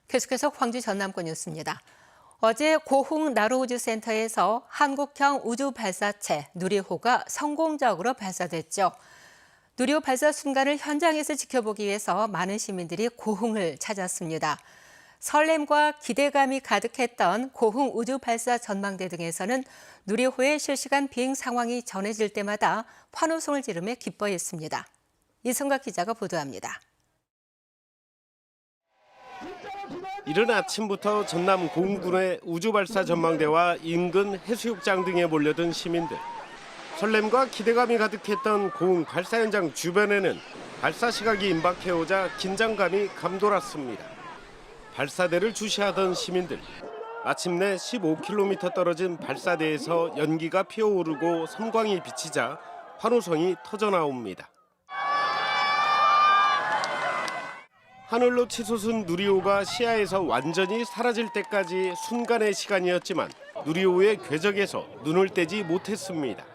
계속해서 광주 전남권 뉴스입니다. 어제 고흥 나로우주센터에서 한국형 우주 발사체 누리호가 성공적으로 발사됐죠. 누리호 발사 순간을 현장에서 지켜보기 위해서 많은 시민들이 고흥을 찾았습니다. 설렘과 기대감이 가득했던 고흥 우주 발사 전망대 등에서는 누리호의 실시간 비행 상황이 전해질 때마다 환호성을 지르며 기뻐했습니다. 이성각 기자가 보도합니다. 이른 아침부터 전남 고흥군의 우주발사 전망대와 인근 해수욕장 등에 몰려든 시민들. 설렘과 기대감이 가득했던 고흥 발사 현장 주변에는 발사 시각이 임박해오자 긴장감이 감돌았습니다. 발사대를 주시하던 시민들. 마침내 15km 떨어진 발사대에서 연기가 피어오르고 섬광이 비치자 환호성이 터져나옵니다. 하늘로 치솟은 누리호가 시야에서 완전히 사라질 때까지 순간의 시간이었지만 누리호의 궤적에서 눈을 떼지 못했습니다.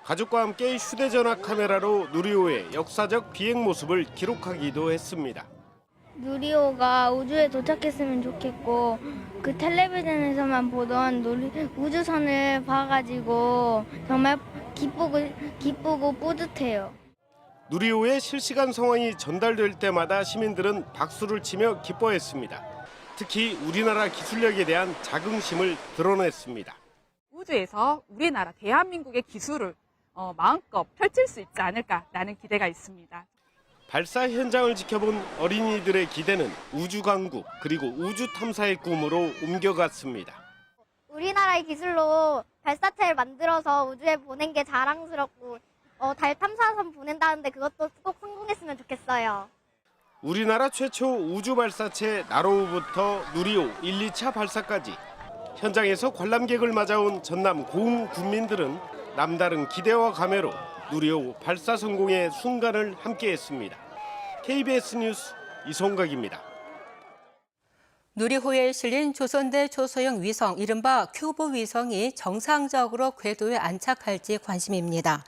가족과 함께 휴대전화 카메라로 누리호의 역사적 비행 모습을 기록하기도 했습니다. 누리호가 우주에 도착했으면 좋겠고 그 텔레비전에서만 보던 우주선을 봐가지고 정말 기쁘고 뿌듯해요. 누리호의 실시간 상황이 전달될 때마다 시민들은 박수를 치며 기뻐했습니다. 특히 우리나라 기술력에 대한 자긍심을 드러냈습니다. 우주에서 우리나라 대한민국의 기술을 마음껏 펼칠 수 있지 않을까라는 기대가 있습니다. 발사 현장을 지켜본 어린이들의 기대는 우주강국 그리고 우주 탐사의 꿈으로 옮겨갔습니다. 우리나라의 기술로 발사체를 만들어서 우주에 보낸 게 자랑스럽고 달 탐사선 보낸다는데 그것도 꼭 성공했으면 좋겠어요. 우리나라 최초 우주 발사체 나로우부터 누리호 1, 2차 발사까지 현장에서 관람객을 맞아온 전남 고흥 군민들은 남다른 기대와 감회로 누리호 발사 성공의 순간을 함께했습니다. KBS 뉴스 이성각입니다. 누리호에 실린 조선대 초소형 위성 이른바 큐브 위성이 정상적으로 궤도에 안착할지 관심입니다.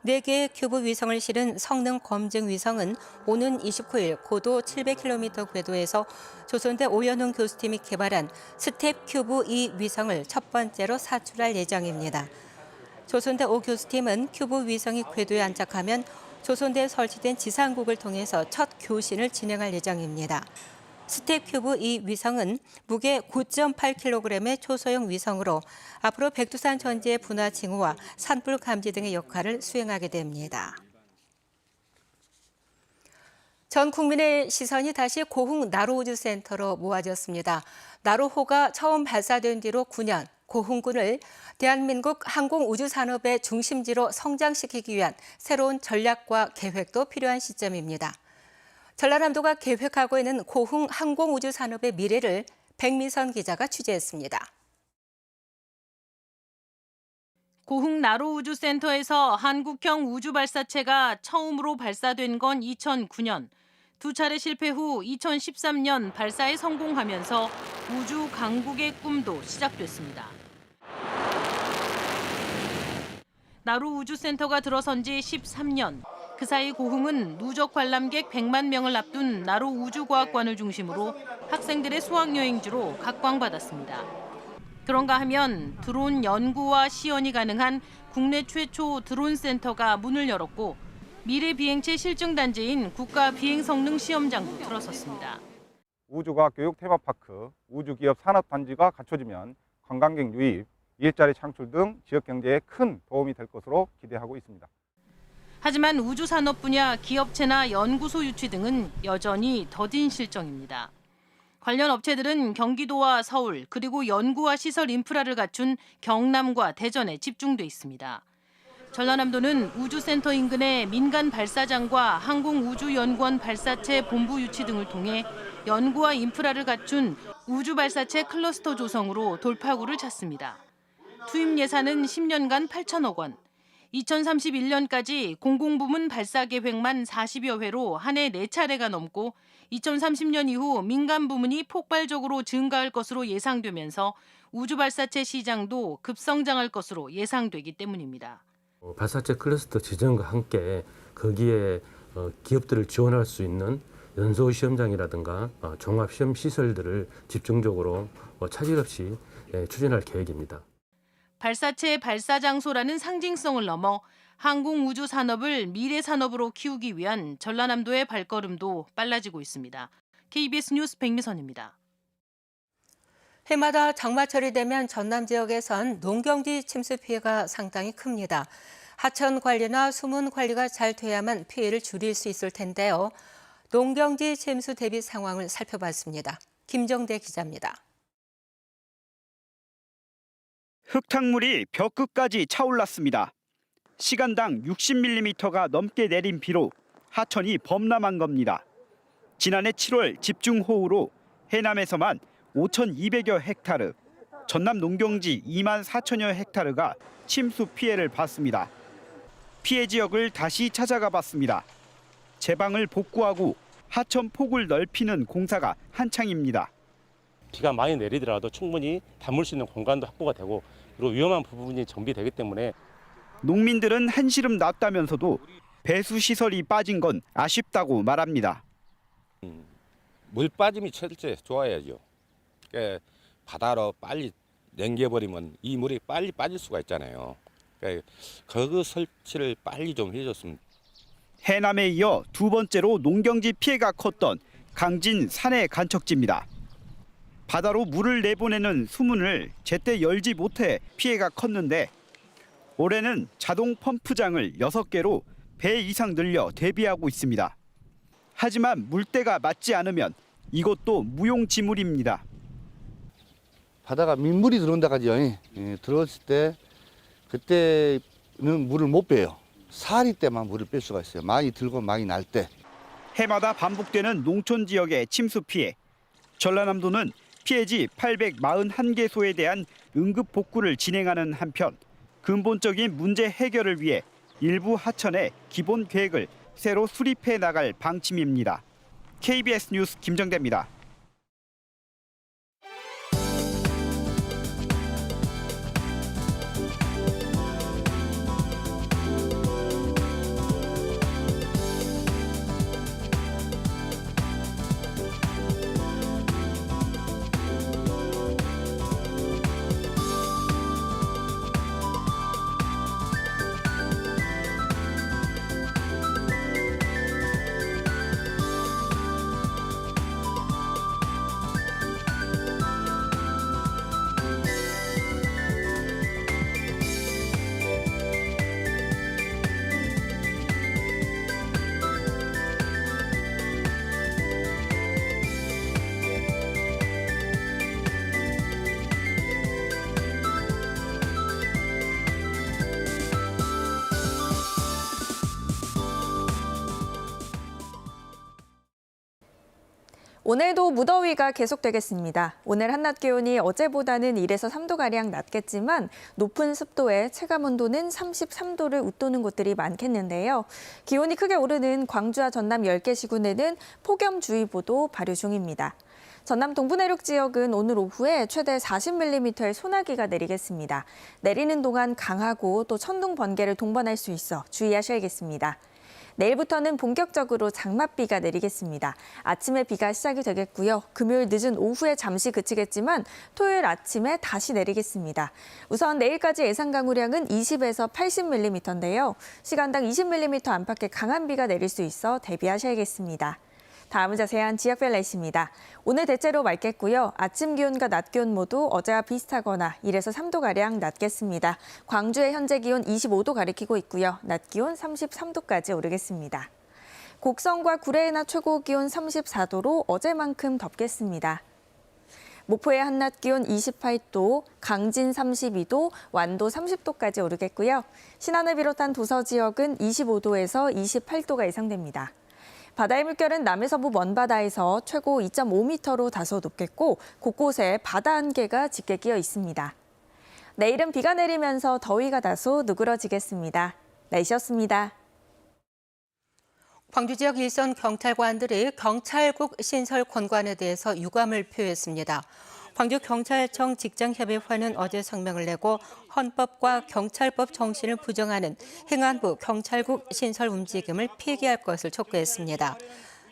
4개의 큐브 위성을 실은 성능 검증 위성은 오는 29일 고도 700km 궤도에서 조선대 오연훈 교수팀이 개발한 스텝 큐브 2 위성을 첫 번째로 사출할 예정입니다. 조선대 오 교수팀은 큐브 위성이 궤도에 안착하면 조선대에 설치된 지상국을 통해서 첫 교신을 진행할 예정입니다. 스텝 큐브 2 위성은 무게 9.8kg의 초소형 위성으로 앞으로 백두산 천지의 분화 징후와 산불 감지 등의 역할을 수행하게 됩니다. 전 국민의 시선이 다시 고흥 나로우주센터로 모아졌습니다. 나로호가 처음 발사된 뒤로 9년, 고흥군을 대한민국 항공우주산업의 중심지로 성장시키기 위한 새로운 전략과 계획도 필요한 시점입니다. 전라남도가 계획하고 있는 고흥 항공우주산업의 미래를 백미선 기자가 취재했습니다. 고흥 나로우주센터에서 한국형 우주발사체가 처음으로 발사된 건 2009년. 두 차례 실패 후 2013년 발사에 성공하면서 우주 강국의 꿈도 시작됐습니다. 나로우주센터가 들어선 지 13년. 그 사이 고흥은 누적 관람객 100만 명을 앞둔 나로우주과학관을 중심으로 학생들의 수학여행지로 각광받았습니다. 그런가 하면 드론 연구와 시연이 가능한 국내 최초 드론 센터가 문을 열었고 미래 비행체 실증 단지인 국가비행성능시험장도 들어섰습니다. 우주과학 교육 테마파크, 우주기업 산업단지가 갖춰지면 관광객 유입, 일자리 창출 등 지역 경제에 큰 도움이 될 것으로 기대하고 있습니다. 하지만 우주산업 분야 기업체나 연구소 유치 등은 여전히 더딘 실정입니다. 관련 업체들은 경기도와 서울 그리고 연구와 시설 인프라를 갖춘 경남과 대전에 집중돼 있습니다. 전라남도는 우주센터 인근의 민간 발사장과 항공우주연구원 발사체 본부 유치 등을 통해 연구와 인프라를 갖춘 우주발사체 클러스터 조성으로 돌파구를 찾습니다. 투입 예산은 10년간 8천억 원. 2031년까지 공공부문 발사 계획만 40여 회로 한 해 4차례가 넘고 2030년 이후 민간 부문이 폭발적으로 증가할 것으로 예상되면서 우주발사체 시장도 급성장할 것으로 예상되기 때문입니다. 발사체 클러스터 지정과 함께 거기에 기업들을 지원할 수 있는 연소 시험장이라든가 종합 시험 시설들을 집중적으로 차질 없이 추진할 계획입니다. 발사체 발사 장소라는 상징성을 넘어 항공우주 산업을 미래 산업으로 키우기 위한 전라남도의 발걸음도 빨라지고 있습니다. KBS 뉴스 백미선입니다. 해마다 장마철이 되면 전남 지역에선 농경지 침수 피해가 상당히 큽니다. 하천 관리나 수문 관리가 잘 돼야만 피해를 줄일 수 있을 텐데요. 농경지 침수 대비 상황을 살펴봤습니다. 김정대 기자입니다. 흙탕물이 벽끝까지 차올랐습니다. 시간당 60mm가 넘게 내린 비로 하천이 범람한 겁니다. 지난해 7월 집중호우로 해남에서만 5,200여 헥타르, 전남 농경지 2만 4천여 헥타르가 침수 피해를 봤습니다. 피해 지역을 다시 찾아가 봤습니다. 제방을 복구하고 하천 폭을 넓히는 공사가 한창입니다. 비가 많이 내리더라도 충분히 담을 수 있는 공간도 확보가 되고 그리고 위험한 부분이 정비되기 때문에 농민들은 한시름 났다면서도 배수 시설이 빠진 건 아쉽다고 말합니다. 물 빠짐이 철저히 좋아야죠. 그러니까 바다로 빨리 넘겨버리면 이 물이 빨리 빠질 수가 있잖아요. 그러니까 그 설치를 빨리 좀 해줬으면. 해남에 이어 두 번째로 농경지 피해가 컸던 강진 산해 간척지입니다. 바다로 물을 내보내는 수문을 제때 열지 못해 피해가 컸는데 올해는 자동 펌프장을 6개로 배 이상 늘려 대비하고 있습니다. 하지만 물때가 맞지 않으면 이것도 무용지물입니다. 바다가 민물이 들어온다까지요. 들어왔을 때 그때는 물을 못 빼요. 사리 때만 물을 뺄 수가 있어요. 많이 들고 많이 날 때. 해마다 반복되는 농촌 지역의 침수 피해. 전라남도는 피해지 841개소에 대한 응급 복구를 진행하는 한편 근본적인 문제 해결을 위해 일부 하천의 기본 계획을 새로 수립해 나갈 방침입니다. KBS 뉴스 김정대입니다. 오늘도 무더위가 계속되겠습니다. 오늘 한낮 기온이 어제보다는 1에서 3도가량 낮겠지만 높은 습도에 체감온도는 33도를 웃도는 곳들이 많겠는데요. 기온이 크게 오르는 광주와 전남 10개 시군에는 폭염주의보도 발효 중입니다. 전남 동부 내륙 지역은 오늘 오후에 최대 40mm의 소나기가 내리겠습니다. 내리는 동안 강하고 또 천둥 번개를 동반할 수 있어 주의하셔야겠습니다. 내일부터는 본격적으로 장맛비가 내리겠습니다. 아침에 비가 시작이 되겠고요. 금요일 늦은 오후에 잠시 그치겠지만 토요일 아침에 다시 내리겠습니다. 우선 내일까지 예상 강우량은 20에서 80mm인데요. 시간당 20mm 안팎의 강한 비가 내릴 수 있어 대비하셔야겠습니다. 다음은 자세한 지역별 날씨입니다. 오늘 대체로 맑겠고요. 아침 기온과 낮 기온 모두 어제와 비슷하거나 1에서 3도가량 낮겠습니다. 광주의 현재 기온 25도 가리키고 있고요. 낮 기온 33도까지 오르겠습니다. 곡성과 구례의 낮 최고 기온 34도로 어제만큼 덥겠습니다. 목포의 한낮 기온 28도, 강진 32도, 완도 30도까지 오르겠고요. 신안을 비롯한 도서 지역은 25도에서 28도가 예상됩니다. 바다의 물결은 남해서부 먼바다에서 최고 2.5m로 다소 높겠고 곳곳에 바다 안개가 짙게 끼어 있습니다. 내일은 비가 내리면서 더위가 다소 누그러지겠습니다. 날씨였습니다. 광주 지역 일선 경찰관들이 경찰국 신설 권고안에 대해서 유감을 표했습니다. 광주경찰청 직장협의회는 어제 성명을 내고 헌법과 경찰법 정신을 부정하는 행안부 경찰국 신설 움직임을 폐기할 것을 촉구했습니다.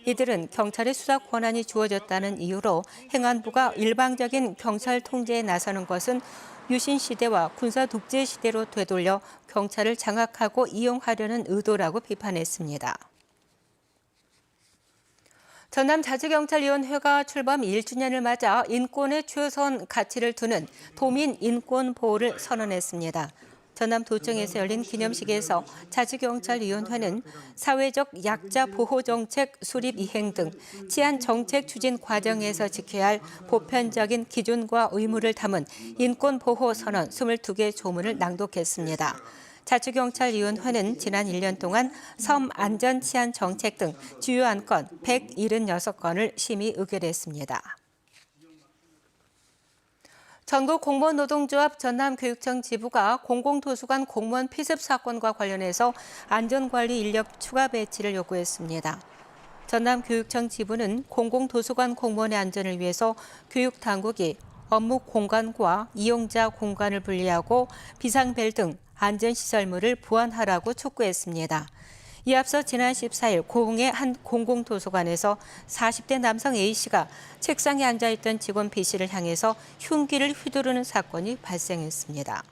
이들은 경찰의 수사 권한이 주어졌다는 이유로 행안부가 일방적인 경찰 통제에 나서는 것은 유신 시대와 군사 독재 시대로 되돌려 경찰을 장악하고 이용하려는 의도라고 비판했습니다. 전남자치경찰위원회가 출범 1주년을 맞아 인권의 최우선 가치를 두는 도민 인권 보호를 선언했습니다. 전남도청에서 열린 기념식에서 자치경찰위원회는 사회적 약자 보호 정책 수립 이행 등 치안 정책 추진 과정에서 지켜야 할 보편적인 기준과 의무를 담은 인권 보호 선언 22개 조문을 낭독했습니다. 자치경찰위원회는 지난 1년 동안 섬 안전 치안 정책 등 주요 안건 176건을 심의 의결했습니다. 전국공무원노동조합 전남교육청 지부가 공공도서관 공무원 피습 사건과 관련해서 안전관리 인력 추가 배치를 요구했습니다. 전남교육청 지부는 공공도서관 공무원의 안전을 위해서 교육당국이 업무 공간과 이용자 공간을 분리하고 비상벨 등 안전시설물을 보완하라고 촉구했습니다. 이에 앞서 지난 14일 고흥의 한 공공도서관에서 40대 남성 A씨가 책상에 앉아있던 직원 B씨를 향해서 흉기를 휘두르는 사건이 발생했습니다.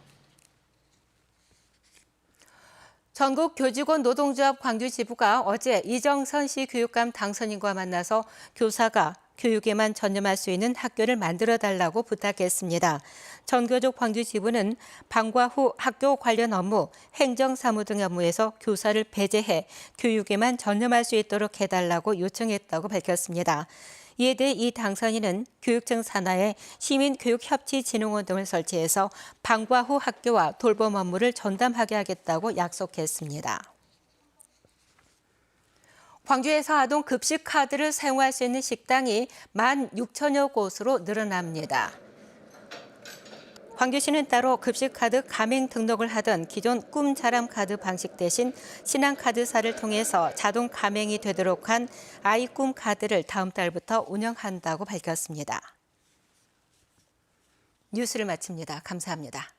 전국교직원 노동조합 광주지부가 어제 이정선 씨 교육감 당선인과 만나서 교사가 교육에만 전념할 수 있는 학교를 만들어달라고 부탁했습니다. 전교조 광주지부는 방과 후 학교 관련 업무, 행정사무 등 업무에서 교사를 배제해 교육에만 전념할 수 있도록 해달라고 요청했다고 밝혔습니다. 이에 대해 이 당선인은 교육청 산하에 시민교육협치진흥원 등을 설치해서 방과 후 학교와 돌봄 업무를 전담하게 하겠다고 약속했습니다. 광주에서 아동 급식 카드를 사용할 수 있는 식당이 16,000여 곳으로 늘어납니다. 광주시는 따로 급식 카드 가맹 등록을 하던 기존 꿈자람 카드 방식 대신 신한카드사를 통해서 자동 가맹이 되도록 한 아이꿈 카드를 다음 달부터 운영한다고 밝혔습니다. 뉴스를 마칩니다. 감사합니다.